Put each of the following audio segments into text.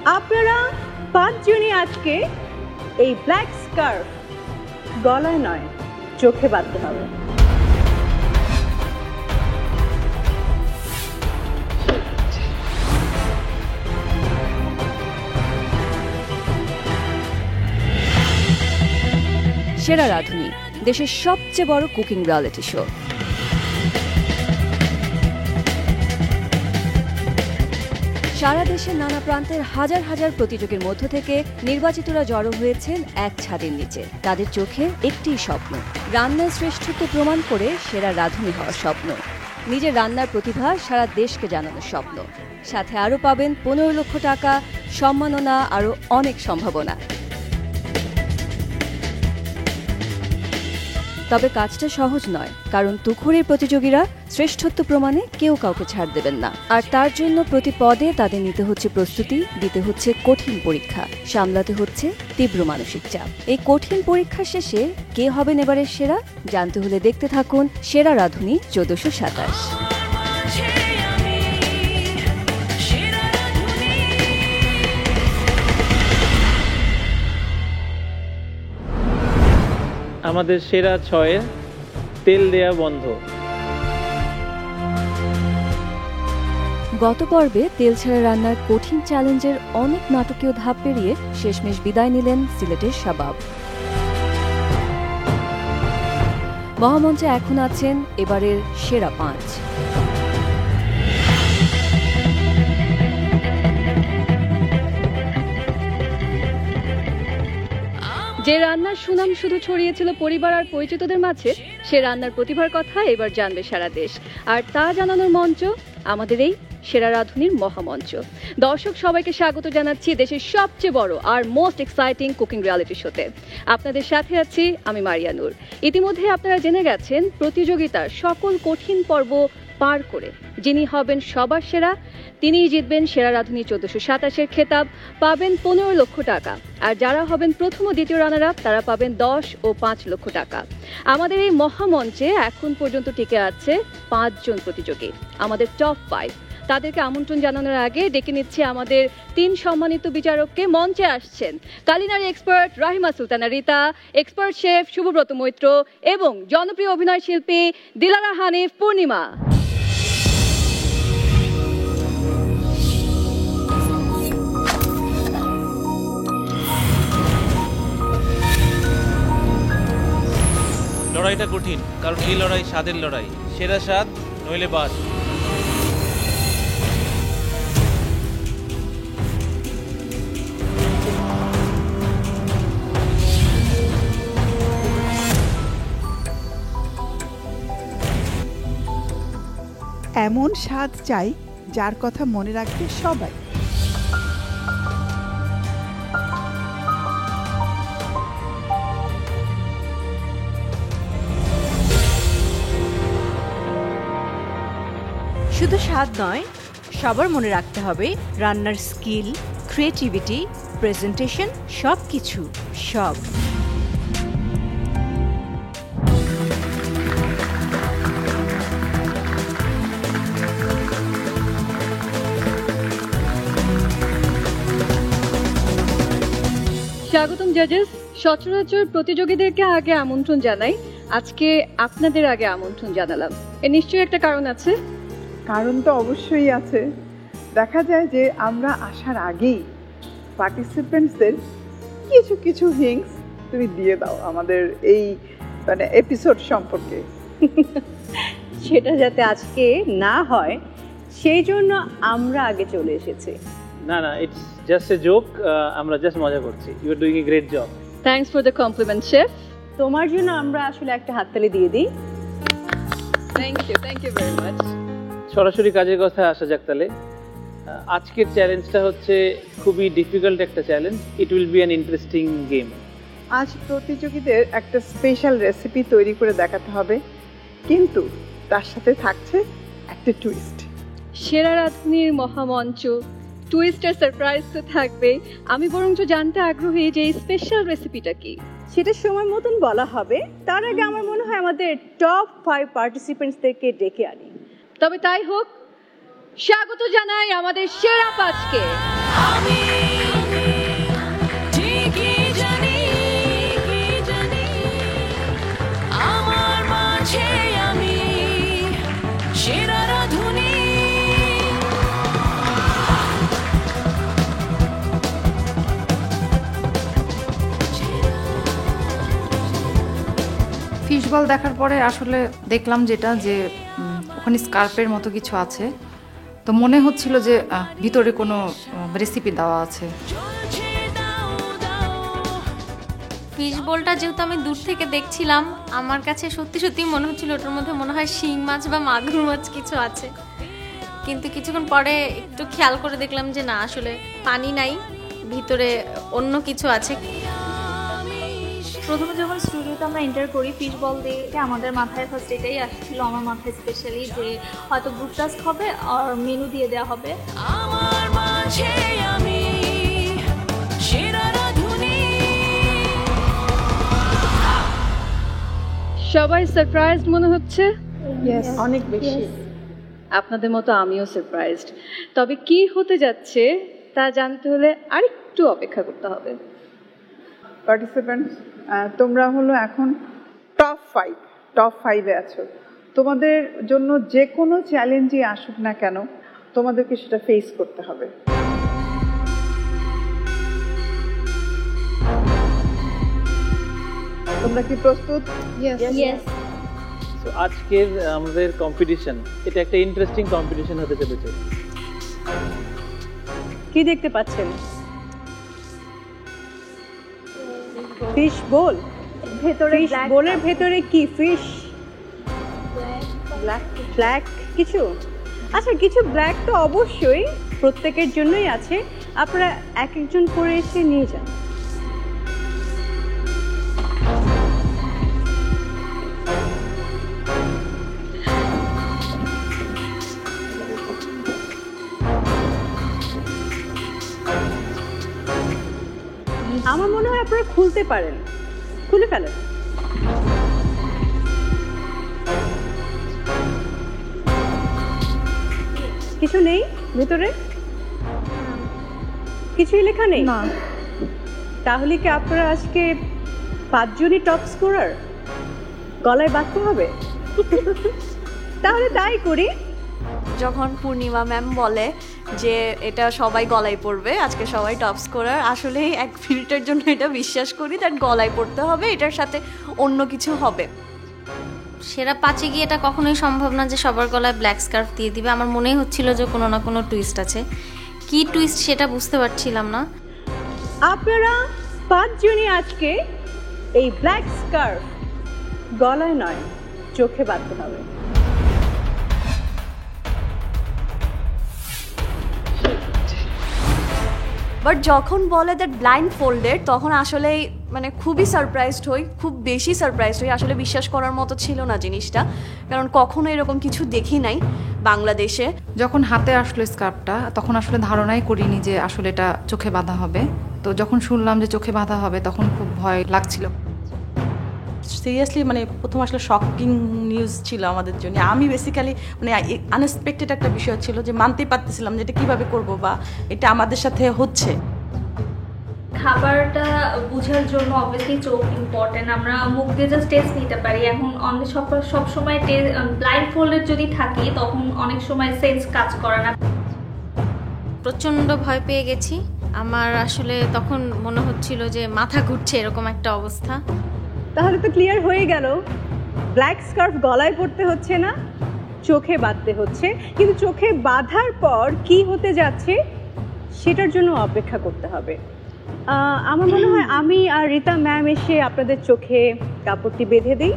আপনারা 5 জনই আজকে এই ব্ল্যাক স্কার্ফ গলায় নয় চোখে বাঁধতে হবে। সেরা রাঁধুনি, দেশের সবচেয়ে বড় কুকিং রিয়েলিটি শো। সারা দেশের নানা প্রান্তের হাজার হাজার প্রতিযোগীর মধ্য থেকে নির্বাচিতরা জড়ো হয়েছেন এক ছাদের নিচে। তাদের চোখে একটি স্বপ্ন, রান্নার শ্রেষ্ঠত্ব প্রমাণ করে সেরা রাঁধুনি হওয়ার স্বপ্ন, নিজের রান্নার প্রতিভা সারা দেশকে জানানোর স্বপ্ন। সাথে আরও পাবেন 15 লক্ষ টাকা, সম্মাননা, আরও অনেক সম্ভাবনা। তবে কাজটা সহজ নয়, কারণ তুখোড়ের প্রতিযোগীরা শ্রেষ্ঠত্ব প্রমাণে কেউ কাউকে ছাড় দেবেন না। আর তার জন্য প্রতি পদে তাদের নিতে হচ্ছে প্রস্তুতি, দিতে হচ্ছে কঠিন পরীক্ষা, সামলাতে হচ্ছে তীব্র মানসিক চাপ। এই কঠিন পরীক্ষা শেষে কে হবেন এবারের সেরা, জানতে হলে দেখতে থাকুন সেরা রাঁধুনি 1427। আমাদের সেরা 6-এ তেল দেয়া বন্ধ। গত পর্বে তেল ছাড়া রান্নার কঠিন চ্যালেঞ্জের অনেক নাটকীয় ধাপ পেরিয়ে শেষমেশ বিদায় নিলেন সিলেটের শাবাব। মহামঞ্চে এখন আছেন এবারের সেরা 5। যে রান্নার সুনাম শুধু ছড়িয়েছিল পরিবার আর পরিচিতদের মাঝে, সে রান্নার প্রতিভার কথা এবার জানবে সারা দেশ। আর তা জানানোর মঞ্চ আমাদের এই সেরা রাঁধুনির মহামঞ্চ। দর্শক সবাইকে স্বাগত জানাচ্ছি দেশের সবচেয়ে বড় আর মোস্ট এক্সাইটিং কুকিং রিয়েলিটি শোতে। আপনাদের সাথে আছি আমি মারিয়া নূর। ইতিমধ্যে আপনারা জেনে গেছেন প্রতিযোগিতার সকল কঠিন পর্ব পার করে যিনি হবেন সবার সেরা, তিনিই জিতবেন সেরা রাঁধুনি 1427-এর খেতাব, পাবেন 15 লক্ষ টাকা। আর যারা হবেন প্রথম ও দ্বিতীয় রানার আপ তারা পাবেন 10 ও 5 লক্ষ টাকা। আমাদের এই মহামঞ্চে এখন পর্যন্ত টিকে আছে 5 জন প্রতিযোগী, আমাদের টপ 5। তাদেরকে আমন্ত্রণ জানানোর আগে ডেকে নিচ্ছে আমাদের 3 সম্মানিত বিচারককে। মঞ্চে আসছেন culinary expert Rahima Sultana Rita, expert chef Subhabrata Maitra এবং জনপ্রিয় অভিনয় শিল্পী দিলারা হানিফ পূর্ণিমা। লড়াইটা কঠিন, কারণ এই লড়াই স্বাদের লড়াই। সেরা স্বাদ নইলে বাদ। এমন স্বাদ চাই যার কথা মনে রাখবে সবাই। শুধু স্বাদ নয়, সবার মনে রাখতে হবে রান্নার স্কিল, ক্রিয়েটিভিটি, প্রেজেন্টেশন, সবকিছু সব। স্বাগতম জাজেস। সচরাচর প্রতিযোগীদেরকে আগে আমন্ত্রণ জানাই, আজকে আপনাদের আগে আমন্ত্রণ জানালাম। এর নিশ্চয়ই একটা কারণ আছে। কারণ তো অবশ্যই আছে। দেখা যায় যে আমরা আসার আগেই পার্টিসিপেন্টসদের কিছু কিছু হিংস তুমি দিয়ে দাও আমাদের এই এপিসোড সম্পর্কে। সেটা যাতে আজকে না হয় সেই জন্য আমরা আগে চলে এসেছি। না, ইটস জাস্ট এ জোক। আমরা জাস্ট মজা করছি। You are doing a great job. Thanks for the compliment chef. তোমার জন্য আমরা আসলে একটা হাততালি দিয়ে দিই। Thank you very much. সরাসরি কাজের কথা আসা যাক তাহলে। আজকের চ্যালেঞ্জটা হচ্ছে খুবই ডিফিকাল্ট একটা challenge. It will be an interesting game. আজ প্রতিযোগীদের একটা স্পেশাল রেসিপি তৈরি করে দেখাতে হবে, কিন্তু তার সাথে থাকছে একটা টুইস্ট। সেরা রাঁধুনির মহামঞ্চ, টুইস্টার সারপ্রাইজ তো থাকবে। আমি বরঞ্চ জানতে আগ্রহী যে এই স্পেশাল রেসিপিটা কি। সেটা সময় মতন বলা হবে। তার আগে আমার মনে হয় আমাদের টপ 5 পার্টিসিপেন্টসদেরকে ডেকে আনি। তবে তাই হোক, স্বাগত জানাই আমাদের সেরা 5কে। বল দেখার পরে আসলে দেখলাম যেটা যে ওখানে স্কার্পের মতো কিছু আছে, তো মনে হচ্ছিল যে ভিতরে কোনো রেসিপি দেওয়া আছে। ফিশ বোলটা যেহেতু আমি দূর থেকে দেখছিলাম, আমার কাছে সত্যি সত্যি মনে হচ্ছিল ওটার মধ্যে মনে হয় শিং মাছ বা মাগুর মাছ কিছু আছে, কিন্তু কিছুক্ষণ পরে একটু খেয়াল করে দেখলাম যে না, আসলে পানি নাই, ভিতরে অন্য কিছু আছে। প্রথমে যখন স্টুডিওতে আমরা এন্টার করি ফিশ বল দেখে আমাদের মাথায় ফার্স্ট এটাই আসছিল, আমার মাথায় স্পেশালি, যে হয়তো গ্রুপ টাস্ক হবে আর মেনু দিয়ে দেওয়া হবে। সবাই সারপ্রাইজড মনে হচ্ছে। অনেক বেশি। আপনাদের মতো আমিও সারপ্রাইজড, তবে কি হতে যাচ্ছে তা জানতে হলে আরেকটু অপেক্ষা করতে হবে। পার্টিসিপেন্টস, তোমরা হলো এখন টপ 5-এ আছো। তোমাদের জন্য যে কোনো চ্যালেঞ্জই আসুক না কেন, তোমাদেরকে সেটা ফেস করতে হবে। তোমরা কি প্রস্তুত? ইয়েস। তো আজকের আমাদের কম্পিটিশন, এটা একটা ইন্টারেস্টিং কম্পিটিশন হতে চলেছে। কি দেখতে পাচ্ছেন? ফিশ বোল। ভেতরে ফিশ বোলের ভেতরে কি ফিশ? ব্ল্যাক কিছু? আচ্ছা, কিছু ব্ল্যাক তো অবশ্যই প্রত্যেকের জন্যই আছে, আপনারা এক একজন করে এসে নিয়ে যান। আমার মনে হয় আপনারা খুলতে পারেন, খুলে ফেলেন। কিছু নেই ভেতরে? কিছুই লেখা নেই? না। তাহলে কি আপনারা আজকে 5 জনই টপ স্কোরার? গলায় বাঁধতে হবে? তাহলে তাই করি। যখন পূর্ণিমা ম্যাম বলে যে এটা সবাই গলায় পড়বে, আজকে সবাই টপ স্কোরার, আসলে এক মিনিটের জন্য এটা বিশ্বাস করি, দ্যাট গলায় পড়তে হবে, এটার সাথে অন্য কিছু হবে। সেরা 5-এ গিয়ে এটা কখনোই সম্ভব না যে সবার গলায় ব্ল্যাক স্কার্ফ দিয়ে দিবে। আমার মনেই হচ্ছিল যে কোনো না কোনো টুইস্ট আছে, কি টুইস্ট সেটা বুঝতে পারছিলাম না। আপনারা 5 জনই আজকে এই ব্ল্যাক স্কার্ফ গলায় নয়, চোখে বাঁধতে হবে। বাট যখন বলে দ্যাট ব্লাইন্ড ফোল্ডেড, তখন আসলেই মানে খুবই সারপ্রাইজড হই, খুব বেশি সারপ্রাইজড হই। আসলে বিশ্বাস করার মতো ছিল না জিনিসটা, কারণ কখনো এরকম কিছু দেখি নাই বাংলাদেশে। যখন হাতে আসলো স্কার্ফটা, তখন আসলে ধারণাই করিনি যে আসলে এটা চোখে বাঁধা হবে। তো যখন শুনলাম যে চোখে বাঁধা হবে, তখন খুব ভয় লাগছিল। সিরিয়াসলি মানে প্রথম আসলে শকিং নিউজ ছিল আমাদের জন্য। আমি বেসিক্যালি মানে আনএক্সপেক্টেড একটা বিষয় ছিল, যে মানতেই পারতেছিলাম যে এটা কীভাবে করবো বা এটা আমাদের সাথে হচ্ছে। খাবারটা বোঝার জন্য অবভিয়াসলি চোখ ইম্পর্টেন্ট, আমরা মুখ দিয়ে জাস্ট টেস্ট নিতে পারি। এখন অনেক সব সময় ব্লাইন্ড ফোল্ডেড যদি থাকি, তখন অনেক সময় সেন্স কাজ করে না। প্রচণ্ড ভয় পেয়ে গেছি। আমার আসলে তখন মনে হচ্ছিল যে মাথা ঘুরছে, এরকম একটা অবস্থা। তাহলে তো ক্লিয়ার হয়ে গেল, ব্ল্যাক স্কার্ফ গলায় পড়তে হচ্ছে না, চোখে বাঁধতে হচ্ছে। কিন্তু চোখে বাঁধার পর কি হতে যাচ্ছে সেটার জন্য অপেক্ষা করতে হবে। আমার মনে হয় আমি আর রিতা ম্যাম এসে আপনাদের চোখে কাপড়টি বেঁধে দিই।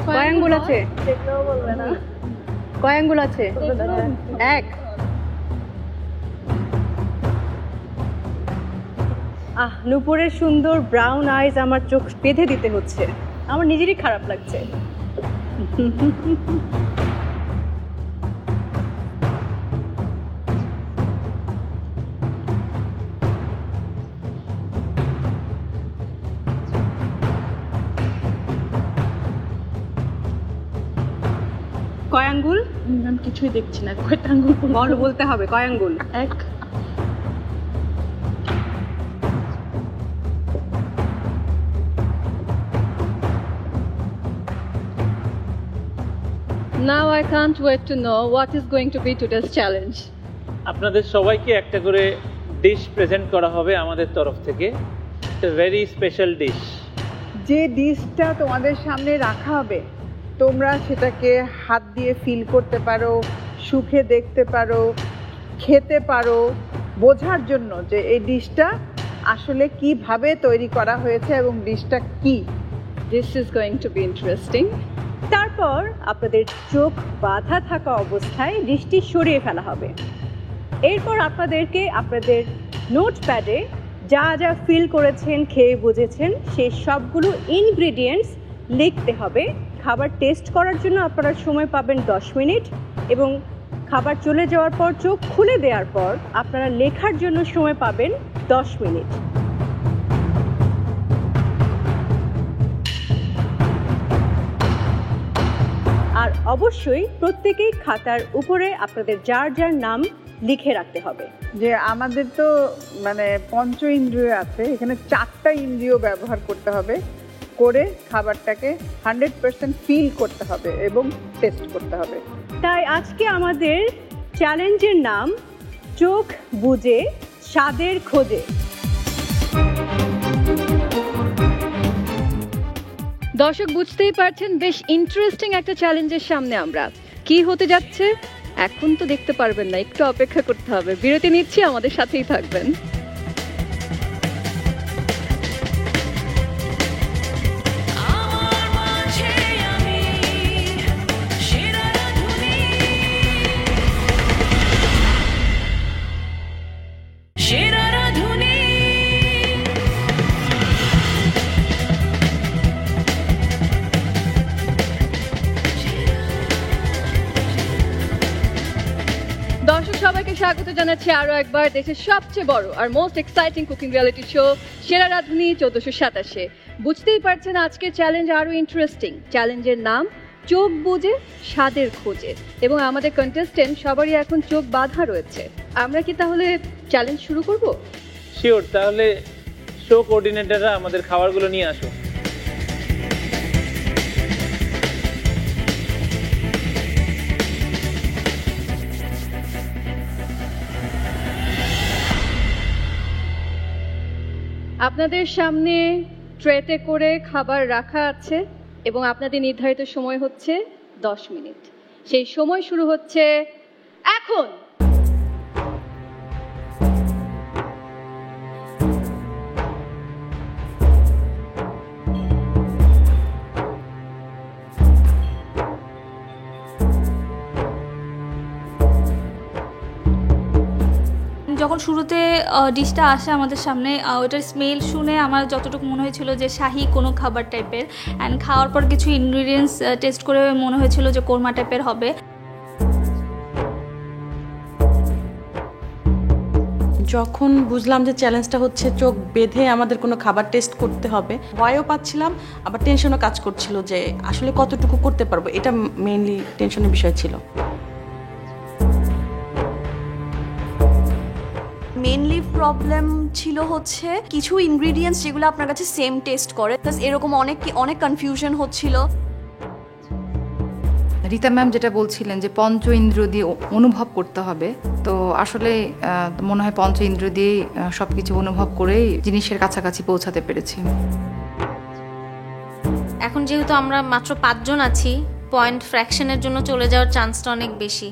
কয় আঙ্গুল আছে? কয় আঙ্গুল আছে? 1। নূপুরের সুন্দর ব্রাউন আইজ আমার চোখ বেঁধে দিতে হচ্ছে, আমার নিজেরই খারাপ লাগছে। কয় আঙ্গুল? আমি কিছুই দেখছি না, কয়টা আঙ্গুল বলতে হবে, কয় আঙ্গুল? 1। Now I can't wait to know what is going to be today's challenge. আপনাদের সবাইকে একটা করে ডিশ প্রেজেন্ট করা হবে আমাদের তরফ থেকে, ভেরি স্পেশাল ডিশ। যে ডিশটা তোমাদের সামনে রাখা হবে তোমরা সেটাকে হাত দিয়ে ফিল করতে পারো, সুখে দেখতে পারো, খেতে পারো, বোঝার জন্য যে এই ডিশটা আসলে কিভাবে তৈরি করা হয়েছে এবং ডিশটা কি। This is going to be interesting. তারপর আপনাদের চোখ বাঁধা থাকা অবস্থায় দৃষ্টি সরিয়ে ফেলা হবে। এরপর আপনাদেরকে আপনাদের নোটপ্যাডে যা যা ফিল করেছেন, খেয়ে বুঝেছেন সেই সবগুলো ইনগ্রিডিয়েন্টস লিখতে হবে। খাবার টেস্ট করার জন্য আপনারা সময় পাবেন 10 মিনিট এবং খাবার চলে যাওয়ার পর চোখ খুলে দেওয়ার পর আপনারা লেখার জন্য সময় পাবেন 10 মিনিট। আর অবশ্যই প্রত্যেকেই খাতার উপরে আপনাদের যার যার নাম লিখে রাখতে হবে। যে আমাদের তো মানে পঞ্চ ইন্দ্রিয় আছে, এখানে 4টা ইন্দ্রিয় ব্যবহার করতে হবে, করে খাবারটাকে 100% ফিল করতে হবে এবং টেস্ট করতে হবে। তাই আজকে আমাদের চ্যালেঞ্জের নাম চোখ বুজে স্বাদের খোঁজে। দর্শক বুঝতেই পারছেন বেশ ইন্টারেস্টিং একটা চ্যালেঞ্জের সামনে আমরা। কি হতে যাচ্ছে এখন তো দেখতে পারবেন না, একটু অপেক্ষা করতে হবে। বিরতি নিচ্ছি, আমাদের সাথেই থাকবেন। দর্শক সবাইকে স্বাগত জানাচ্ছি আরো একবার দেশের সবচেয়ে বড় আর most exciting cooking reality show সেরা রাঁধুনি 1427। বুঝতেই পারছেন আজকের চ্যালেঞ্জ আরো ইন্টারেস্টিং। চ্যালেঞ্জের নাম চোখ বুজে স্বাদের খোঁজে এবং আমাদের কন্টেস্টেন্ট সবারই এখন চোখ বাঁধা রয়েছে। আমরা কি তাহলে চ্যালেঞ্জ শুরু করব? শিওর, তাহলে শো কোঅর্ডিনেটররা আমাদের খাবারগুলো নিয়ে আসো। আপনাদের সামনে ট্রেতে করে খাবার রাখা আছে এবং আপনাদের নির্ধারিত সময় হচ্ছে 10 মিনিট। সেই সময় শুরু হচ্ছে এখন। যখন শুরুতে ডিশটা আসে আমাদের সামনে, ওটার স্মেল শুনে আমার যতটুকু মনে হয়েছিল যে শাহি কোনো খাবার টাইপের, অ্যান্ড খাওয়ার পর কিছু ইনগ্রিডিয়েন্টস টেস্ট করে মনে হয়েছিল যে কোরমা টাইপের হবে। যখন বুঝলাম যে চ্যালেঞ্জটা হচ্ছে চোখ বেঁধে আমাদের কোনো খাবার টেস্ট করতে হবে, ভয়ও পাচ্ছিলাম, আবার টেনশনও কাজ করছিল যে আসলে কতটুকু করতে পারবো। এটা মেইনলি টেনশনের বিষয় ছিল। মেনলি প্রবলেম ছিল হচ্ছে কিছু ইনগ্রিডিয়েন্টস যেগুলো আপনার কাছে সেম টেস্ট করে, এরকম অনেক কনফিউশন হচ্ছিল। রীতা ম্যাম যেটা বলছিলেন যে পঞ্চ ইন্দ্রিয় দিয়ে অনুভব করতে হবে, তো আসলে মনে হয় পঞ্চ ইন্দ্রিয় দিয়ে সবকিছু অনুভব করেই জিনিসের কাছাকাছি পৌঁছাতে পেরেছি। এখন যেহেতু আমরা মাত্র 5 জন আছি, পয়েন্ট ফ্র্যাকশনের জন্য চলে যাওয়ার চান্সটা অনেক বেশি,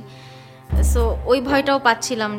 সো ওই ভয়টাও পাচ্ছিলাম।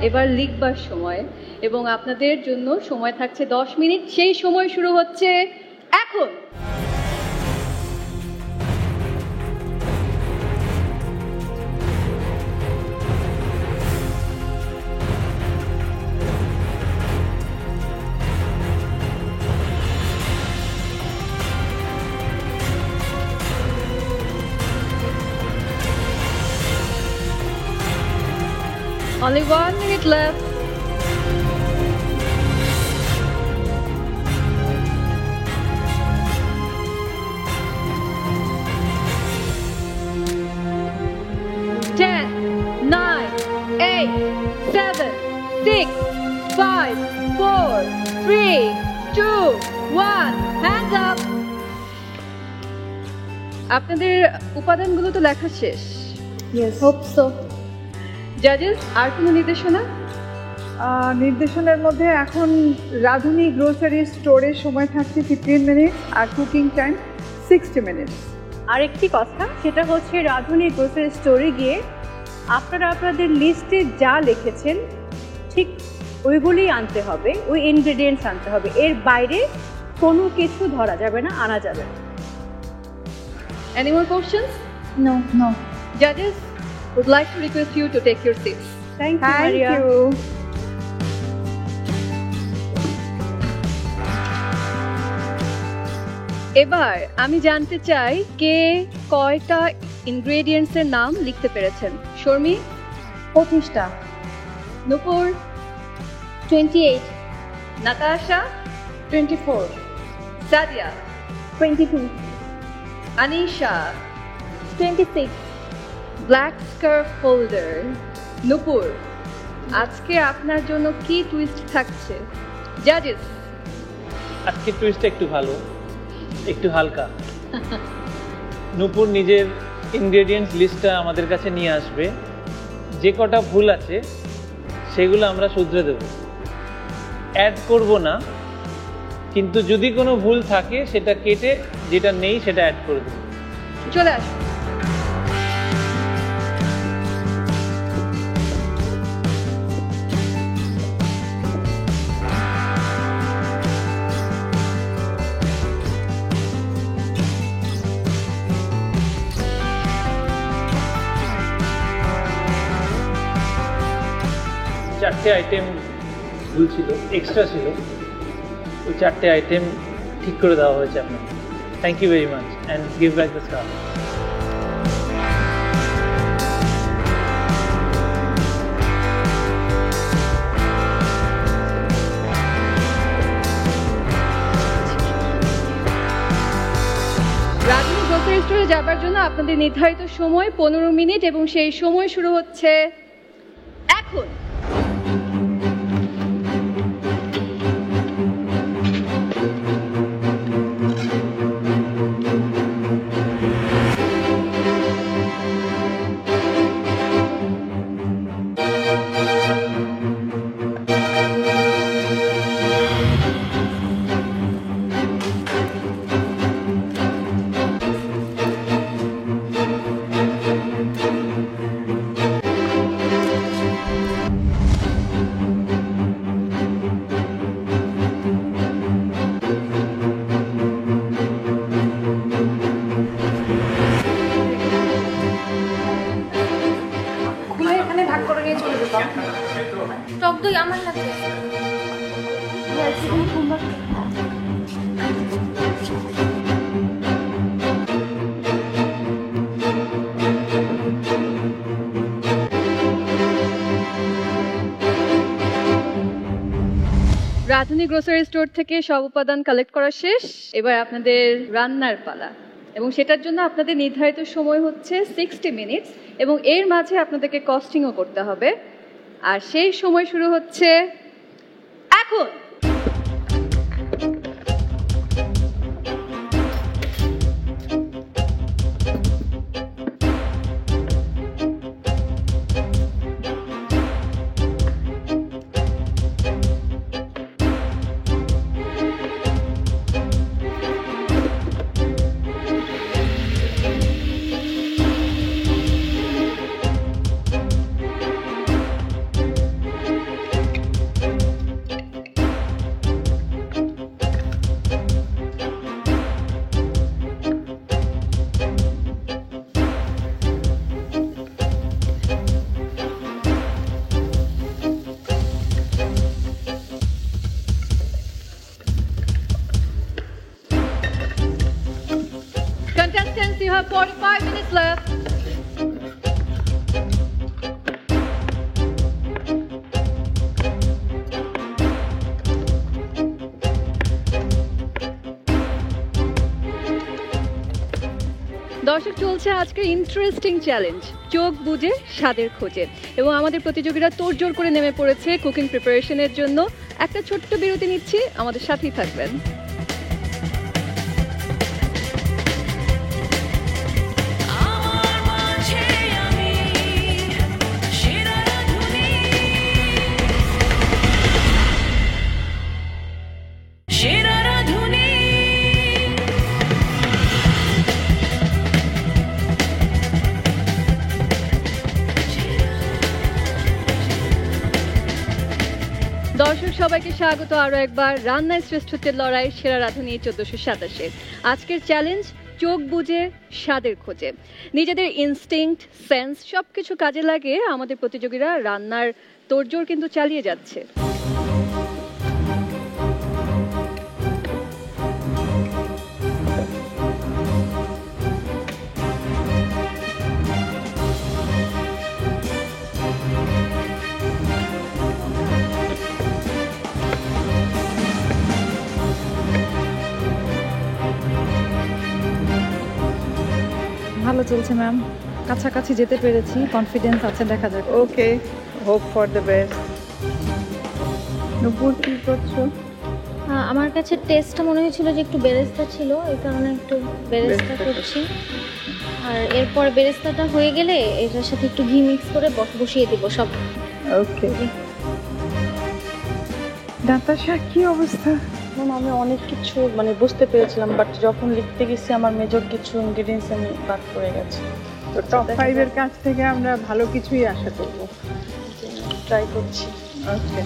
এবার লিখবার সময় এবং আপনাদের জন্য সময় থাকছে 10 মিনিট। সেই সময় শুরু হচ্ছে এখন। Only 1 minute left. Ten, 9, 8, 7, 6, 5, 4, 3, 2, 1. Hands up. আপনাদের উপাদানগুলো তো লেখা শেষ। Hope so. জাজেস, আর কোনো নির্দেশনা? নির্দেশনের মধ্যে এখন রাঁধুনি গ্রোসারি স্টোরের সময় থাকছে 15 মিনিট আর কুকিং টাইম 60 মিনিট। আরেকটি কথা, সেটা হচ্ছে রাঁধুনি গ্রোসারি স্টোরে গিয়ে আপনারা আপনাদের লিস্টে যা লিখেছেন ঠিক ওইগুলোই আনতে হবে, ওই ইনগ্রেডিয়েন্টস আনতে হবে, এর বাইরে কোনো কিছু ধরা যাবে না, আনা যাবে না। Any more questions? No. Judges, would like to request you to take your seats. Thank you, Thank Maria. you. এবার আমি জানতে চাই কে কয়টা ইনগ্রেডিয়েন্টস এর নাম লিখতে পেরেছেন। শর্মি? 25টা। Nupur? 28, Natasha? 24, Sadia? 22, Anisha? 26, black scarf holder. Nupur, আজকে আপনার জন্য কি টুইস্ট থাকছে? জাজেস? আজকে টুইস্টটা একটু ভালো, একটু হালকা। নূপুর নিজের ইনগ্রেডিয়েন্টস লিস্টটা আমাদের কাছে নিয়ে আসবে, যে কটা ভুল আছে সেগুলো আমরা শুধরে দেব, অ্যাড করব না, কিন্তু যদি কোনো ভুল থাকে সেটা কেটে যেটা নেই সেটা অ্যাড করে দেব। চলে আসুন। চারটে আইটেম ভুল ছিল, এক্সট্রা ছিল, ওই চারটে আইটেম ঠিক করে দেওয়া হয়েছে আপনাকে। Thank you very much and give back the scarf. রাঁধুনি গ্রোসারি স্টোরে যাবার জন্য আপনাদের নির্ধারিত সময় 15 মিনিট এবং সেই সময় শুরু হচ্ছে এখন। টক দই আমার লাগবে। রাঁধুনি গ্রোসারি স্টোর থেকে সব উপাদান কালেক্ট করা শেষ, এবার আপনাদের রান্নার পালা এবং সেটার জন্য আপনাদের নির্ধারিত সময় হচ্ছে 60 মিনিটস এবং এর মাঝে আপনাদেরকে কস্টিংও করতে হবে, আর সেই সময় শুরু হচ্ছে এখন। Contestants, you have 45 minutes left. দর্শক, চলছে আজকের ইন্টারেস্টিং চ্যালেঞ্জ চোখ বুজে স্বাদের খোঁজে, এবং আমাদের প্রতিযোগীরা তোড়জোড় করে নেমে পড়েছে কুকিং প্রিপারেশনের জন্য। একটা ছোট্ট বিরতি নিচ্ছি, আমাদের সাথেই থাকবেন। দর্শক সবাইকে স্বাগত আরো একবার রান্নায় শ্রেষ্ঠত্বের লড়াই সেরা রাঁধুনি 1427। আজকের চ্যালেঞ্জ চোখ বুজে স্বাদের খোঁজে। নিজেদের ইনস্টিংক্ট, সেন্স সবকিছু কাজে লাগিয়ে আমাদের প্রতিযোগীরা রান্নার তোড়জোড় কিন্তু চালিয়ে যাচ্ছে। ভালো চলছে ম্যাম, কাছাকাছি যেতে পেরেছি, কনফিডেন্স আছে, দেখা যাক। ওকে, হোপ ফর দ্য বেস্ট। নূপুর কি করছো? আমার কাছে টেস্টটা মনে হয়েছিল যে একটু বেরেস্তা ছিল, এই কারণে একটু বেরেস্তা করছি। আর এরপর বেরেস্তাটা হয়ে গেলে এটার সাথে একটু ঘি মিক্স করে বসিয়ে দিব সব। ওকে। নাতাশা কি অবস্থা? আমি অনেক কিছু বুঝতে পেরেছিলাম, বাট যখন লিখতে গেছি আমার মেজর কিছু ইনগ্রেডিয়েন্টস আমি বাদ পড়ে গেছে। তো টপ 5 এর কাছ থেকে আমরা ভালো কিছুই আশা করব। ট্রাই করছি। ওকে।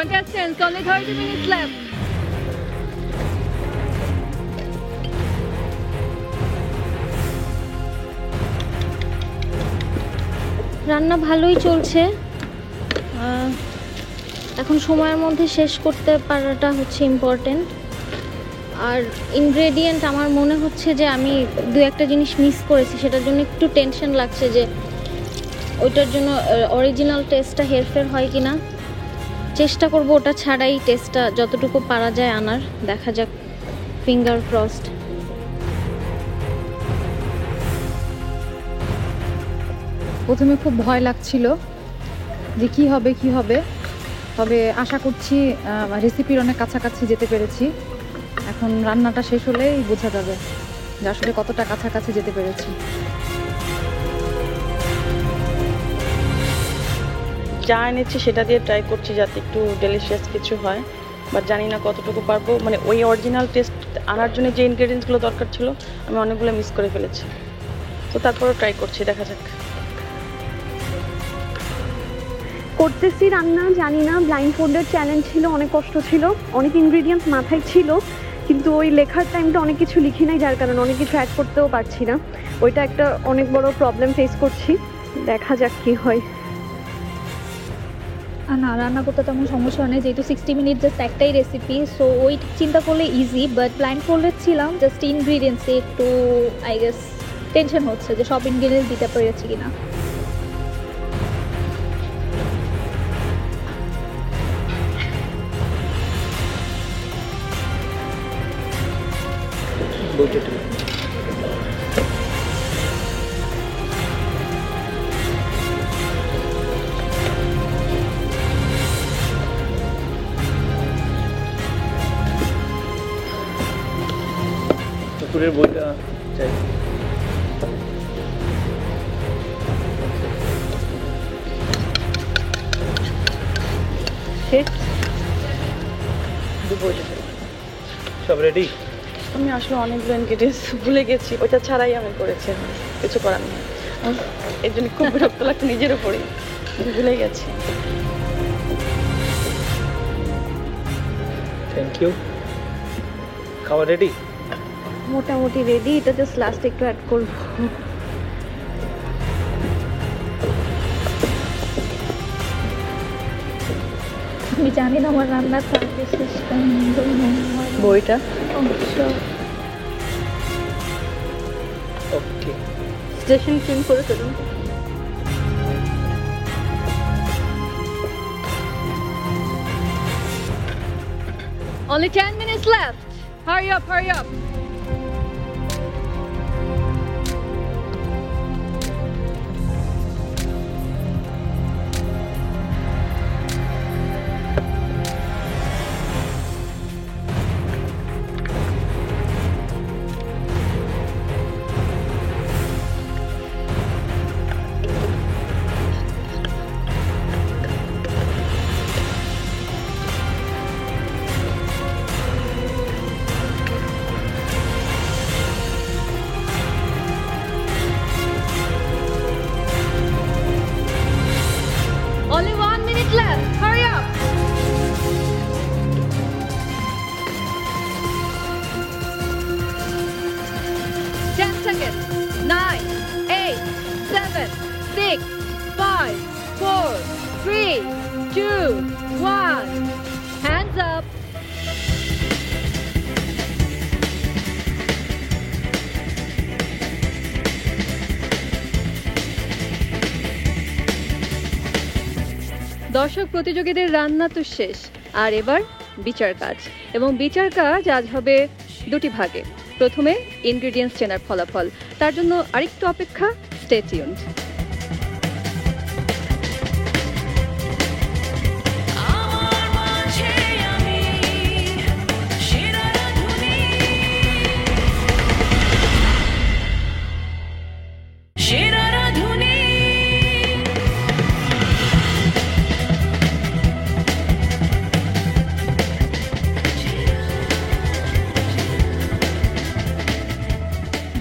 Contestants, only 30 minutes left. রান্না ভালোই চলছে, এখন সময়ের মধ্যে শেষ করতে পারাটা হচ্ছে ইম্পর্টেন্ট। আর ইনগ্রেডিয়েন্ট আমার মনে হচ্ছে যে আমি দু একটা জিনিস মিস করেছি, সেটার জন্য একটু টেনশন লাগছে যে ওইটার জন্য অরিজিনাল টেস্টটা হেরফের হয় কিনা। চেষ্টা করব ওটা ছাড়াই টেস্টটা যতটুকু পারা যায় আনার, দেখা যাক, ফিঙ্গার ক্রসড। প্রথমে খুব ভয় লাগছিল যে কি হবে, তবে আশা করছি রেসিপির অনেক কাছাকাছি যেতে পেরেছি। এখন রান্নাটা শেষ হলেই বোঝা যাবে যে আসলে কতটা কাছাকাছি যেতে পেরেছি। যা এনেছি সেটা দিয়ে ট্রাই করছি যাতে একটু ডেলিশিয়াস কিছু হয়, বাট জানি না কতটুকু পারবো। ওই অরিজিনাল টেস্ট আনার জন্য যে ইনগ্রেডিয়েন্টসগুলো দরকার ছিল আমি অনেকগুলো মিস করে ফেলেছি, তো তারপরেও ট্রাই করছি, দেখা যাক। করতেছি রান্না, জানি না, ব্লাইন্ড ফোল্ডের চ্যালেঞ্জ ছিল, অনেক কষ্ট ছিল, অনেক ইনগ্রেডিয়েন্টস মাথায় ছিল, কিন্তু ওই লেখার টাইমটা অনেক কিছু লিখি নাই, যার কারণে অনেক কিছু অ্যাড করতেও পারছি না। ওইটা একটা অনেক বড় প্রবলেম ফেস করছি, দেখা যাক কি হয়। না, রান্না করতে তেমন সমস্যা নেই, যেহেতু 60 মিনিট জাস্ট একটাই রেসিপি, সো ওই চিন্তা করলে ইজি। বাট ব্লাইন্ড ফোল্ডেড ছিলাম, জাস্ট ইনগ্রিডিয়েন্টসে একটু আই গেস টেনশন হচ্ছে যে সব ইনগ্রিডিয়েন্টস দিতে পেরেছি কিনা। দুপুরের বইটা চাই। সব রেডি? আমি আসলে অনেকগুলো ইনগ্রেডিয়েন্টস ভুলে গেছি, ওইটা ছাড়াই আমি করেছি, কিছু করার নেই। এর জন্য খুব বিরক্ত লাগছে নিজের উপরেই, ভুলে গেছি। Thank you. খাওয়া রেডি? মোটামুটি রেডি, এটা জাস্ট লাস্টে একটু অ্যাড করবো। আমি জানি না আমার রান্নার থাকবে শেষ বইটা অবশ্য ওকে। স্টেশন চেঞ্জ করে ফেলুন। Only 10 minutes left. Hurry up, hurry up. Only 1 minute left. Hurry up. Ten seconds. 9, 8, 7, 6, 5, 4, 3, 2, 1. Hands up. দর্শক, প্রতিযোগীদের রান্না তো শেষ, আর এবার বিচার কাজ। এবং বিচার কাজ আজ হবে দুটি ভাগে। প্রথমে ইনগ্রেডিয়েন্টস চেনার ফলাফল, তার জন্য আরেকটু অপেক্ষা। Stay tuned.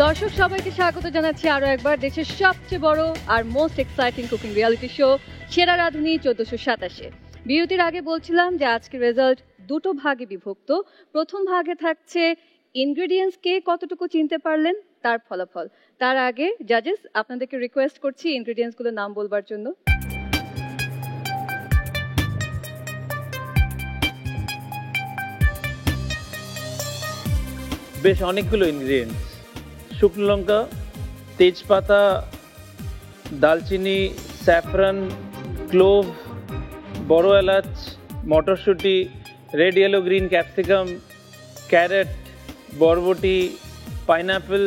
দর্শক সবাইকে স্বাগত জানাচ্ছি আরো একবার দেশের সবচেয়ে বড় আর most exciting cooking reality show সেরা রাঁধুনি 1427-এ। বিরতির আগে বলছিলাম যে আজকের রেজাল্ট দুটো ভাগে বিভক্ত। প্রথম ভাগে থাকছে ইনগ্রেডিয়েন্টস কে কতটুকু চিনতে পারলেন তার ফলাফল। তার আগে জাজেস, আপনাদেরকে রিকোয়েস্ট করছি ইনগ্রেডিয়েন্টসগুলোর নাম বলবার জন্য। বেশ অনেকগুলো ইনগ্রিডিয়েন্টস। শুকনো লঙ্কা, তেজপাতা, দালচিনি, স্যাফরান, ক্লোভ, বড় এলাচ, মটরশুঁটি, red yellow green capsicum, carrot, বরবটি, পাইনাপেল,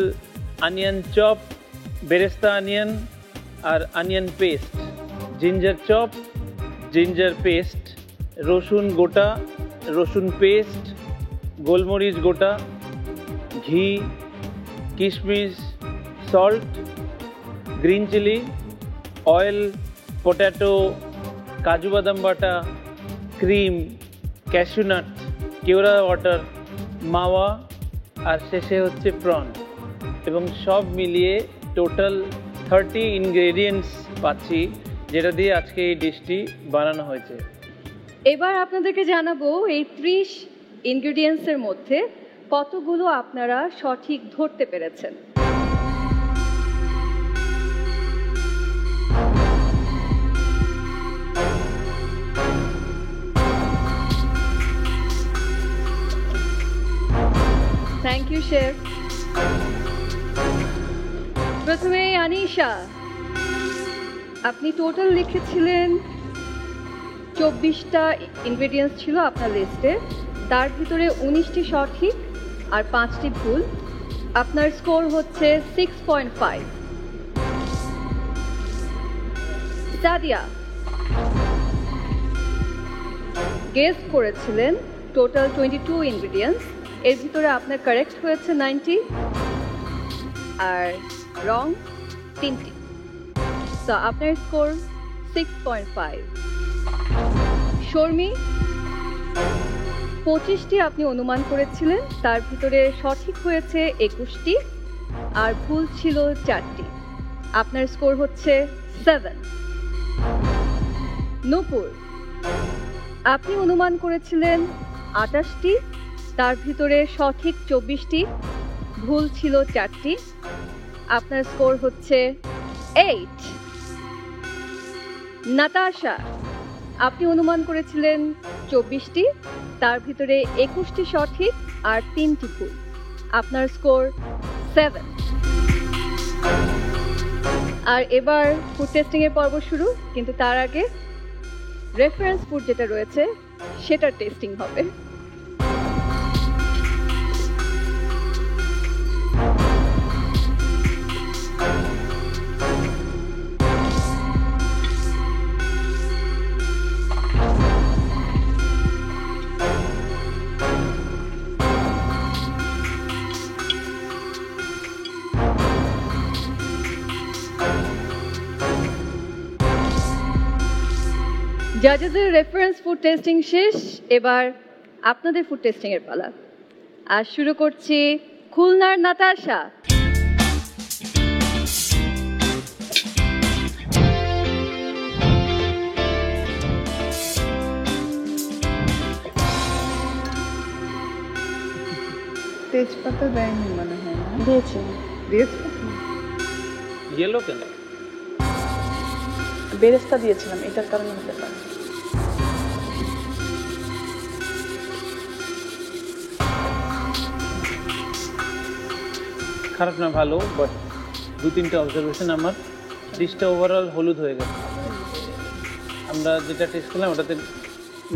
অনিয়ন চপ, বেরেস্তা অনিয়ন আর onion paste, ginger chop, ginger paste, রসুন গোটা, রসুন পেস্ট, গোলমরিচ গোটা, ঘি, কিশমিশ, salt, green chilli, oil, potato, কাজু বাদাম বাটা, ক্রিম, ক্যাশিউনাট, কেওড়া ওয়াটার, মাওয়া আর শেষে হচ্ছে প্রন। এবং সব মিলিয়ে টোটাল 30 ইনগ্রেডিয়েন্টস পাচ্ছি, যেটা দিয়ে আজকে এই ডিশটি বানানো হয়েছে। এবার আপনাদেরকে জানাবো এই 30 ইনগ্রেডিয়েন্টসের মধ্যে কতগুলো আপনারা সঠিক ধরতে পেরেছেন। Thank you chef. প্রথমে আনিশা, আপনি টোটাল লিখেছিলেন 24টা ইনগ্রেডিয়েন্টস ছিল আপনার লিস্টে, তার ভিতরে 19টি সঠিক আর 5টি ভুল। আপনার স্কোর হচ্ছে 6.5। সাদিয়া, গেস করেছিলেন টোটাল 22 ইনগ্রেডিয়েন্টস, এর ভিতরে আপনার কারেক্ট হয়েছে 90 আর রং 3টি। তো আপনার স্কোর 6.5। শর্মি, 25টি আপনি অনুমান করেছিলেন, তার ভিতরে সঠিক হয়েছে 21টি আর ভুল ছিল 4টি। আপনার স্কোর হচ্ছে 7। নূপুর, আপনি অনুমান করেছিলেন 28টি, তার ভিতরে সঠিক 24টি, ভুল ছিল 4টি। আপনার স্কোর হচ্ছে 8। নাতাশা, আপনি অনুমান করেছিলেন 24টি, তার ভিতরে 21টি সঠিক আর 3টি ভুল। আপনার স্কোর 7। আর এবার ফুড টেস্টিং এর পর্ব শুরু, কিন্তু তার আগে রেফারেন্স ফুড যেটা রয়েছে সেটার টেস্টিং হবে। জাজেসের রেফারেন্স ফুড টেস্টিং শেষ, এবার আপনাদের ফুড টেস্টিং এর পালা। আর শুরু করছি খুলনার নাতাশা। তেজপাতা দেয়নি মনে হয় না? দিয়েছি। দিয়েছে? ইয়েলো কেন? বেরেস্তা দিয়েছিলাম, এটার কারণে হতে পারে। খারাপ না, ভালো, বাট 2-3টা অবজারভেশন আমার। ডিশটা ওভারঅল হলুদ হয়ে গেছে। আমরা যেটা টেস্ট করলাম ওটাতে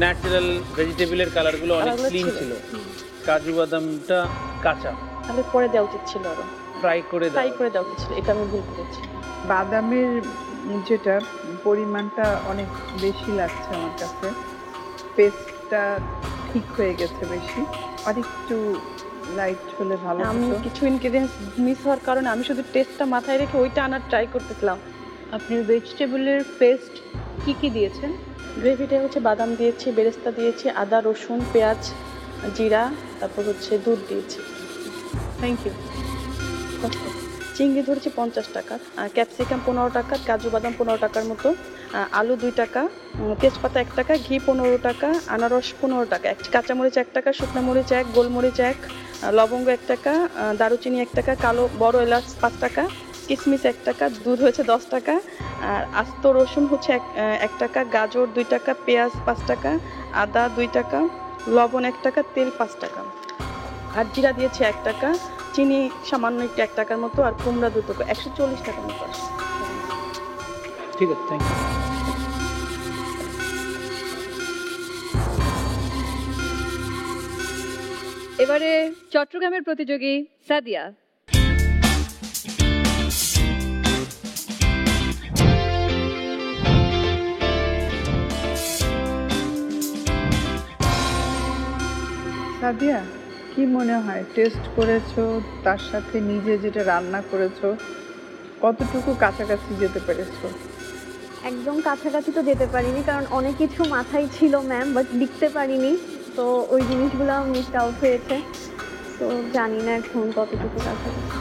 ন্যাচারাল ভেজিটেবলের কালারগুলো অনেক ক্লিন ছিল। কাজু বাদামটা কাঁচা, তাহলে পরে দেওয়া উচিত ছিল, আরো ফ্রাই করে দেওয়া উচিত ছিল। এটা আমি ভুল করেছি। বাদামের যেটা পরিমাণটা অনেক বেশি লাগছে আমার কাছে, পেস্টটা ঠিক হয়ে গেছে বেশি, আরেকটু লাইট হলে ভালো হতো। আমি কিছু ইনগ্রেডিয়েন্টস মিস হওয়ার কারণে আমি শুধু টেস্টটা মাথায় রেখে ওইটা আনার ট্রাই করতেছিলাম। আপনি ভেজিটেবলের পেস্ট কি কি দিয়েছেন? গ্রেভিটা হচ্ছে বাদাম দিয়েছি, বেরেস্তা দিয়েছি, আদা, রসুন, পেঁয়াজ, জিরা, তারপর হচ্ছে দুধ দিয়েছি। Thank you. চিংড়ি ধরেছি 50 টাকা, ক্যাপসিকাম 15 টাকা, কাজু বাদাম 15 টাকার মতো, আলু 2 টাকা, তেজপাতা 1 টাকা, ঘি 15 টাকা, আনারস 15 টাকা, কাঁচামরিচ 1 টাকা, শুকনো মরিচ 1, গোলমরিচ 1, লবঙ্গ 1 টাকা, দারুচিনি 1 টাকা, কালো বড় এলাচ 5 টাকা, কিশমিশ 1 টাকা, দুধ হচ্ছে 10 টাকা, আর আস্ত রসুন হচ্ছে 1 টাকা, গাজর 2 টাকা, পেঁয়াজ 5 টাকা, আদা 2 টাকা, লবণ 1 টাকা, তেল 5 টাকা, আর জিরা দিয়েছি 1 টাকা, চিনি সামান্য একটু 1 টাকার মতো, আর কুমড়া 2 টাকা, 140 টাকার মতো আসে। ঠিক আছে, থ্যাংক ইউ। এবারে চট্টগ্রামের প্রতিযোগী সাদিয়া। সাদিয়া, কি মনে হয়, টেস্ট করেছো তার সাথে নিজে যেটা রান্না করেছো, কতটুকু কাছাকাছি যেতে পেরেছো? একদম কাছাকাছি তো যেতে পারিনি, কারণ অনেক কিছু মাথায় ছিল ম্যাম, বাট লিখতে পারিনি, তো ওই জিনিসগুলো মিসড আউট হয়েছে। তো জানি না এখন কতটুকু কাছাকাছি।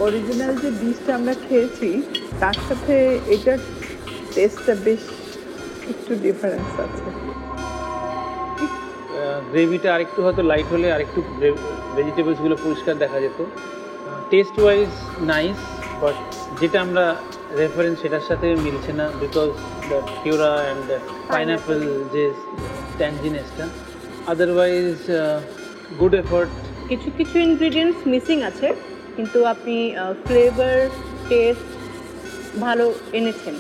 অরিজিনাল যে ডিশটা আমরা খেয়েছি তার সাথে এটার টেস্টটা বেশ একটু ডিফারেন্স আছে। গ্রেভিটা আরেকটু হয়তো লাইট হলে আরেকটু ভেজিটেবলসগুলো পরিষ্কার দেখা যেত। টেস্ট ওয়াইজ নাইস, বাট যেটা আমরা রেফারেন্স সেটার সাথে মিলছে না, because the kewra and the pineapple যে ট্যানজিনেসটা, আদারওয়াইজ গুড এফোর্ট। কিছু কিছু ইনগ্রিডিয়েন্টস মিসিং আছে, কিন্তু আপনি ফ্লেভার টেস্ট ভালো এনেছেন।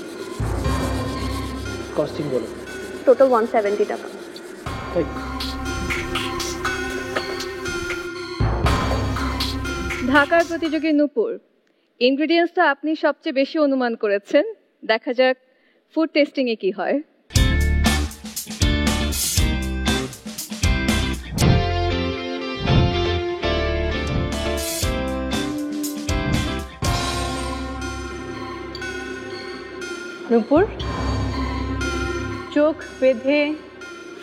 কস্টিং বলো। টোটাল 170 টাকা। তাই ঢাকার প্রতিযোগী নূপুর, ইনগ্রেডিয়েন্টসটা আপনি সবচেয়ে বেশি অনুমান করেছেন। দেখা যাক ফুড টেস্টিং এ কি হয়। নূপুর, চোখ বেঁধে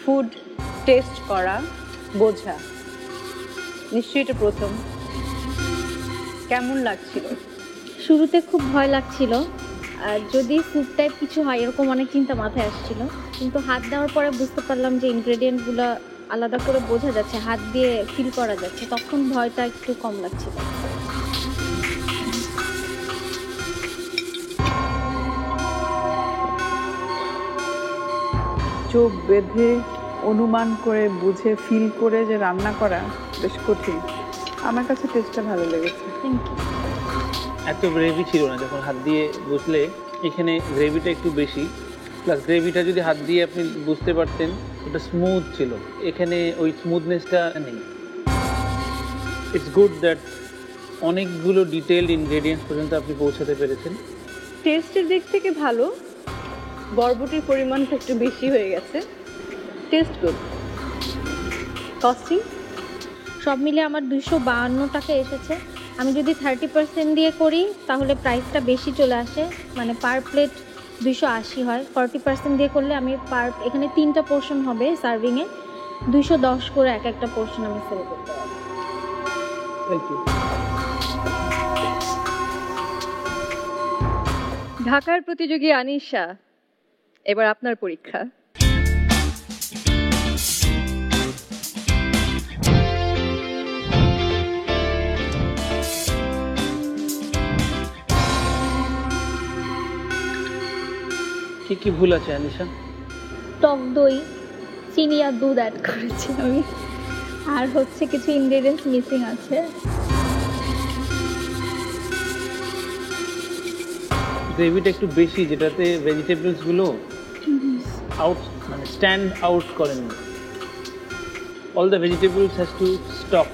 ফুড টেস্ট করা বোঝা, নিশ্চয়ই এটা প্রথম। কেমন লাগছিল? শুরুতে খুব ভয় লাগছিল, যদি স্যুপ টাইপ কিছু হয় এরকম অনেক চিন্তা মাথায় আসছিল, কিন্তু হাত দেওয়ার পরে বুঝতে পারলাম যে ইনগ্রেডিয়েন্টগুলো আলাদা করে বোঝা যাচ্ছে, হাত দিয়ে ফিল করা যাচ্ছে, তখন ভয়টা একটু কম লাগছিল। চোখ বেঁধে অনুমান করে বুঝে ফিল করে যে রান্না করা বেশ কঠিন। আমার কাছে টেস্টটা ভালো লেগেছে। Thank you. এত গ্রেভি ছিল না, যখন হাত দিয়ে বুঝলে এখানে গ্রেভিটা একটু বেশি, প্লাস গ্রেভিটা যদি হাত দিয়ে আপনি বুঝতে পারতেন ওটা স্মুথ ছিল, এখানে ওই স্মুথনেসটা নেই। ইটস গুড দ্যাট অনেকগুলো ডিটেইলড ইনগ্রেডিয়েন্টস পর্যন্ত আপনি পৌঁছাতে পেরেছেন। টেস্টের দিক থেকে ভালো, বরবটির পরিমাণটা একটু বেশি হয়ে গেছে। Taste good. কস্টিং সব মিলে আমার 252 টাকা এসেছে। আমি যদি 30% দিয়ে করি তাহলে প্রাইসটা বেশি চলে আসে, মানে পার প্লেট 280 হয়। 40% দিয়ে করলে আমি এখানে 3টা পোর্শন হবে সার্ভিংয়ে, 210 করে এক একটা পোর্শন আমি সেল করতে পারবো। Thank you. ঢাকার প্রতিযোগী আনিশা, এবার আপনার পরীক্ষা। কি কি ভুল আছে আনিশা? টক দই, চিনি আর দুধ অ্যাড করেছি আমি, আর হচ্ছে কিছু ইনগ্রেডিয়েন্টস মিসিং আছে। গ্রেভিটা একটু বেশি, যেটাতে ভেজিটেবলসগুলো আউট মানে স্ট্যান্ড আউট করেন। All the vegetables has to stock,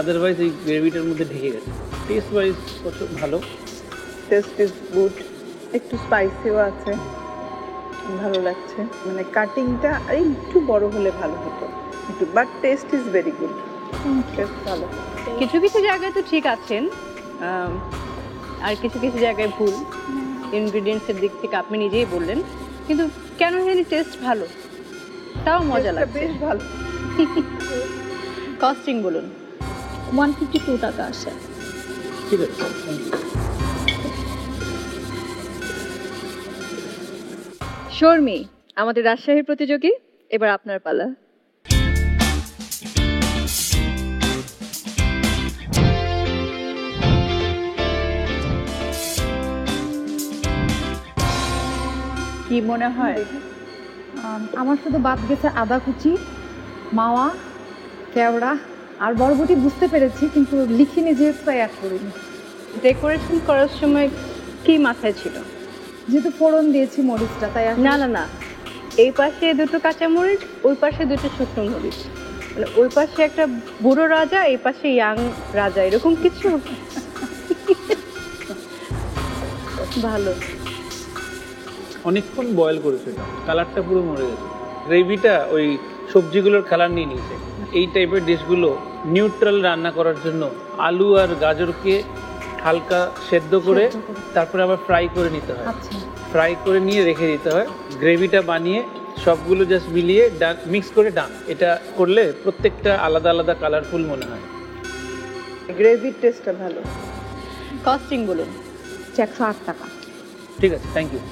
otherwise এই গ্রেভিটার মধ্যে ঢেকে গেছে। টেস্ট ওয়াইজ কত ভালো, টেস্ট ইজ গুড, একটু স্পাইসিও আছে, ভালো লাগছে। মানে কাটিংটা একটু বড় হলে ভালো হতো একটু, but test is very good. Test ভালো। কিছু কিছু জায়গায় তো ঠিক আছেন, আর কিছু কিছু জায়গায় ভুল। ইনগ্রেডিয়েন্টসের দিক থেকে আপনি নিজেই বললেন, কিন্তু কেন জানি টেস্ট ভালো, তাও মজা টেস্টটা লাগছে। বেশ ভালো। কস্টিং বলুন। 152 টাকা আসে। ঠিক আছে, থ্যাংক ইউ। শর্মি, আমাদের রাজশাহীর প্রতিযোগী, এবার আপনার পালা। কি মনে হয়? আমার শুধু বাদ গেছে আদা কুচি, মাওয়া, কেওড়া আর বরবটি বুঝতে পেরেছি, কিন্তু লিখিনি যেহেতু তাই অ্যাড করিনি। ডেকোরেশন করার সময় কি মাথায় ছিল? যেহেতু ফোড়ন দিয়েছি মরিচটা, তাই না না না, এই পাশে দুটো কাঁচামরিচ, ওই পাশে দুটো শুকনো মরিচ, মানে ওই পাশে একটা বুড়ো রাজা, এই পাশে ইয়াং রাজা, এরকম কিছু। ভালো। অনেকক্ষণ বয়েল করেছে, এটা কালারটা পুরো মরে গেছে। গ্রেভিটা ওই সবজিগুলোর কালার নিয়ে নিয়েছে। এই টাইপের ডিশগুলো নিউট্রাল রান্না করার জন্য আলু আর গাজরকে হালকা সেদ্ধ করে তারপরে আবার ফ্রাই করে নিতে হয়। ফ্রাই করে নিয়ে রেখে দিতে হয়। গ্রেভিটা বানিয়ে সবগুলো জাস্ট মিলিয়ে মিক্স করে ডান, এটা করলে প্রত্যেকটা আলাদা আলাদা কালারফুল মনে হয়। গ্রেভির টেস্টটা ভালো। কস্টিং বলুন। 108 টাকা। ঠিক আছে, থ্যাংক ইউ।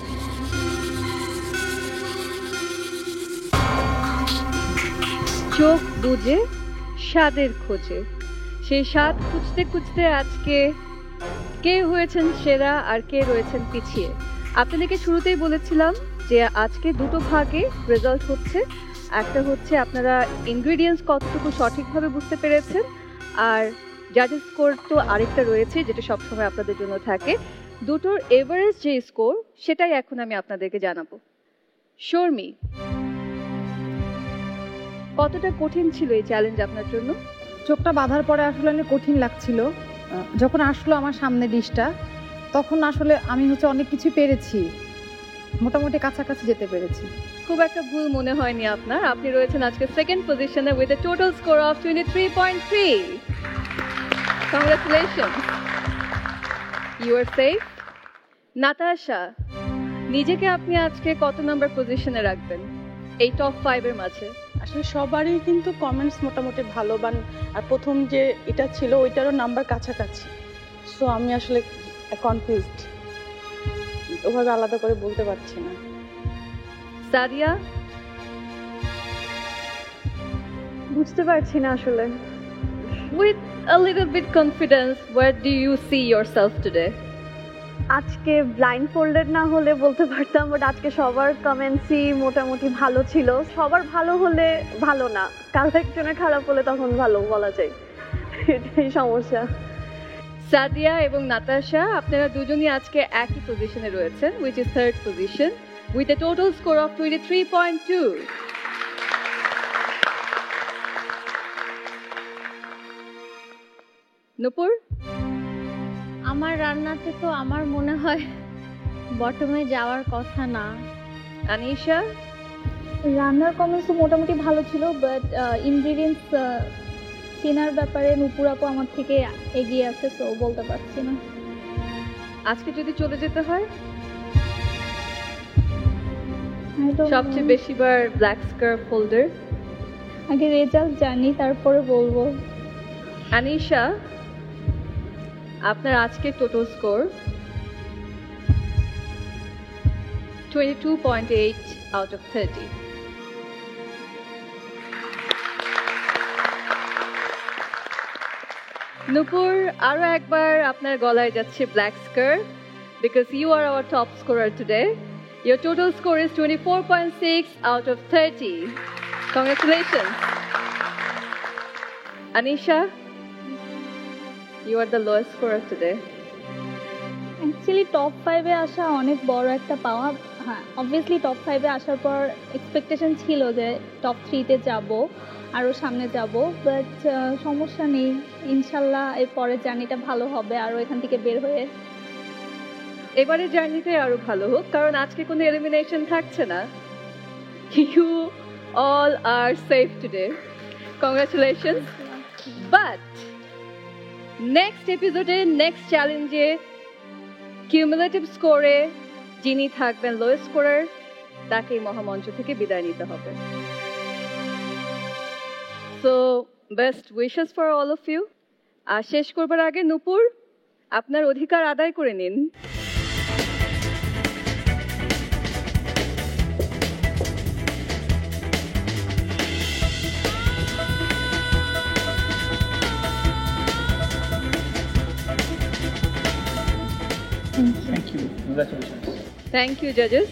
চোখ বুজে স্বাদের খোঁজে, সেই স্বাদ খুঁজতে খুঁজতে আজকে কে হয়েছেন সেরা আর কে রয়েছেন পিছিয়ে। আপনাদেরকে শুরুতেই বলেছিলাম যে আজকে দুটো ভাগে রেজাল্ট হচ্ছে। একটা হচ্ছে আপনারা ইনগ্রেডিয়েন্টস কতটুকু সঠিকভাবে বুঝতে পেরেছেন, আর জাজেস স্কোর তো আরেকটা রয়েছে যেটা সবসময় আপনাদের জন্য থাকে। দুটোর এভারেজ যে স্কোর সেটাই এখন আমি আপনাদেরকে জানাবো। শর্মি, কতটা কঠিন ছিল এই চ্যালেঞ্জ আপনার জন্য? চোখটা বাঁধার পরে আসলে অনেক কঠিন লাগছিল। যখন আসলো আমার সামনে ডিশটা, তখন আসলে আমি অনেক কিছু পেরেছি, মোটামুটি কাছাকাছি যেতে পেরেছি। খুব একটা ভুল মনে হয়নি আপনার। আপনি রয়েছেন আজকে সেকেন্ড পজিশনে with a total score of 23.3। Congratulations, you are safe. Natasha, নিজেকে আপনি আজকে কত নাম্বার পজিশনে রাখবেন এই টপ 5 এর মাঝে? আসলে সবারই কিন্তু কমেন্টস মোটামুটি ভালো, আর প্রথম যে এটা ছিল ওইটারও নাম্বার কাছাকাছি। সো আমি আসলে কনফিউজড। ওভাবে আলাদা করে বলতে পারছি না। সাদিয়া, বুঝতে পারছি না আসলে। with a little bit confidence, where do you see yourself today? আজকে ব্লাইন্ড ফোল্ডেড না হলে বলতে পারতাম, বাট আজকে সবার কমেন্টসই মোটামুটি ভালো ছিল। সবার ভালো হলে ভালো না, কারো একজনের খারাপ হলে তখন ভালো বলা যায়, এটাই সমস্যা। সাদিয়া এবং নাতাশা, আপনারা দুজনই আজকে একই পজিশনে রয়েছেন, which is third position, with a total score of 23.2. নূপুর, আমার রান্নাতে তো আমার মনে হয় বটমে যাওয়ার কথা না। আনিশা, রান্নার কমেন্টস তো মোটামুটি ভালো ছিল, বাট ইনগ্রিডিয়েন্টস চেনার ব্যাপারে নূপুর আপু আমার থেকে এগিয়ে আছে, সো বলতে পারছি না। আজকে যদি চলে যেতে হয়, I don't সবচেয়ে know. বেশিবার ব্ল্যাক স্কার্ফ হোল্ডার। আগে রেজাল্ট জানি, তারপরে বলবো। আনিশা, আপনার আজকে total score 22.8 out of 30. Nupur, আরো একবার আপনার গলায় যাচ্ছে black scarf, because you are our top scorer today. Your total score is 24.6 out of 30. Congratulations. Anisha, you are the lowest scorer today. Actually top 5-এ আসা অনেক বড় একটা পাওয়া। হ্যাঁ, অবভিয়াসলি টপ 5-এ আসার পর এক্সপেকটেশন ছিল যে টপ 3-তে যাব, আরও সামনে যাব, বাট সমস্যা নেই, ইনশাল্লাহ এর পরের জার্নিটা ভালো হবে আরও এখান থেকে বের হয়ে। এবারে জার্নিতে আরো ভালো হোক, কারণ আজকে কোনো এলিমিনেশন থাকছে না। You all are safe today, congratulations. But next এপিসোডে, নেক্সট চ্যালেঞ্জে, কিউমুলেটিভ স্কোরে যিনি থাকবেন লোয়েস্ট স্কোরার, তাকেই মহামঞ্চ থেকে বিদায় নিতে হবে। So best wishes for all of you. আর শেষ করবার আগে নূপুর, আপনার অধিকার আদায় করে নিন। Thank you, congratulations. Thank you জাজেস।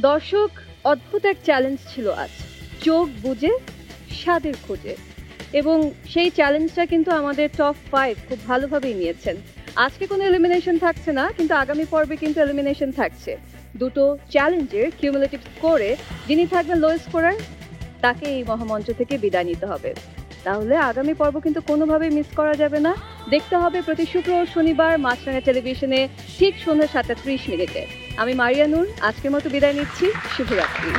দর্শক, অদ্ভুত এক চ্যালেঞ্জ ছিল আজ, চোখ বুজে স্বাদের খোঁজে, এবং সেই চ্যালেঞ্জটা কিন্তু আমাদের টপ 5 খুব ভালোভাবেই নিয়েছেন। আজকে কোনো এলিমিনেশন থাকছে না, কিন্তু আগামী পর্বে কিন্তু এলিমিনেশন থাকছে। দুটো চ্যালেঞ্জের কিউমুলেটিভ স্কোরে যিনি থাকবেন লোয়েস্ট স্কোরার, তাকে এই মহামঞ্চ থেকে বিদায় নিতে হবে। তাহলে আগামী পর্ব কিন্তু কোনোভাবেই মিস করা যাবে না। দেখতে হবে প্রতি শুক্র ও শনিবার মাছরাঙা টেলিভিশনে ঠিক সন্ধ্যা 7:30 মিনিটে। আমি মারিয়া নূর আজকের মতো বিদায় নিচ্ছি। শুভরাত্রি।